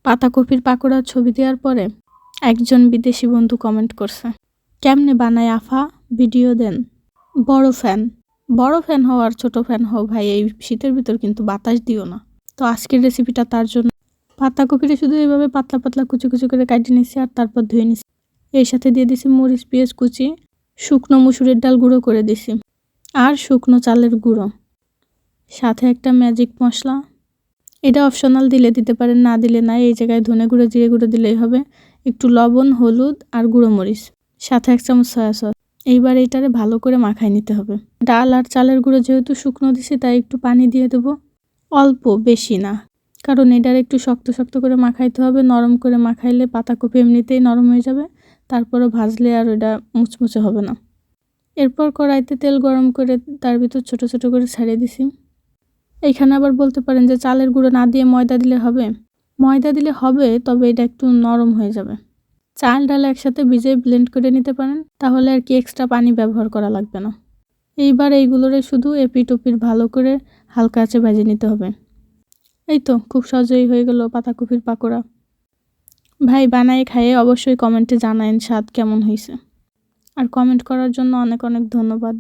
পাতাকপির পাকোড়ার ছবি দেওয়ার পরে একজন বিদেশি বন্ধু কমেন্ট করছে, কেমনে বানায় আফা, ভিডিও দেন। বড় ফ্যান হও আর ছোট ফ্যান হও ভাই, এই শীতের ভিতর কিন্তু বাতাস দিও না। তো আজকের রেসিপিটা তার জন্য। পাতাকপিটা শুধু এইভাবে পাতলা পাতলা কুচি কুচি করে কাটে নিচ্ছি আর তারপর ধুয়ে নিচ্ছি। এর সাথে দিয়ে দিছি মরিচ, পেঁয়াজ কুচি, শুকনো মুসুরের ডাল গুঁড়ো করে দিছি আর শুকনো চালের গুঁড়ো, সাথে একটা ম্যাজিক মশলা। এটা অপশনাল, দিলে দিতে পারেন, না দিলে না। এই জায়গায় ধনে গুঁড়ো, জিরে গুঁড়ো দিলেই হবে। একটু লবণ, হলুদ আর গুঁড়ো মরিচ, সাথে 1 চামচ সয়া সস। এইবার এইটারে ভালো করে মাখাই নিতে হবে। ডাল আর চালের গুঁড়ো যেহেতু শুকনো দিছি তাই একটু পানি দিয়ে দেবো, অল্প, বেশি না, কারণ এটার একটু শক্ত শক্ত করে মাখাইতে হবে। নরম করে মাখাইলে পাতাকপি এমনিতেই নরম হয়ে যাবে, তারপরে ভাজলে আর ওটা মুচমুচে হবে না। এরপর কড়াইতে তেল গরম করে তার ভিতর ছোট ছোট করে ছাড়িয়ে দিছি। এইখানে আবার বলতে পারেন যে চালের গুঁড়ো না দিয়ে ময়দা দিলে হবে। ময়দা দিলে হবে, তবে এটা একটু নরম হয়ে যাবে। চাল ডাল একসাথে ভিজিয়ে ব্লেন্ড করে নিতে পারেন, তাহলে আর কি এক্সট্রা পানি ব্যবহার করা লাগবে না। এইবার এইগুলোরে শুধু এপিট ওপিট ভালো করে হালকা আঁচে ভেজে নিতে হবে। এই তো খুব সহজেই হয়ে গেল পাতাকপির পাকোড়া। ভাই বানায় খাইয়ে অবশ্যই কমেন্টে জানায়েন স্বাদ কেমন হয়েছে। আর কমেন্ট করার জন্য অনেক অনেক ধন্যবাদ।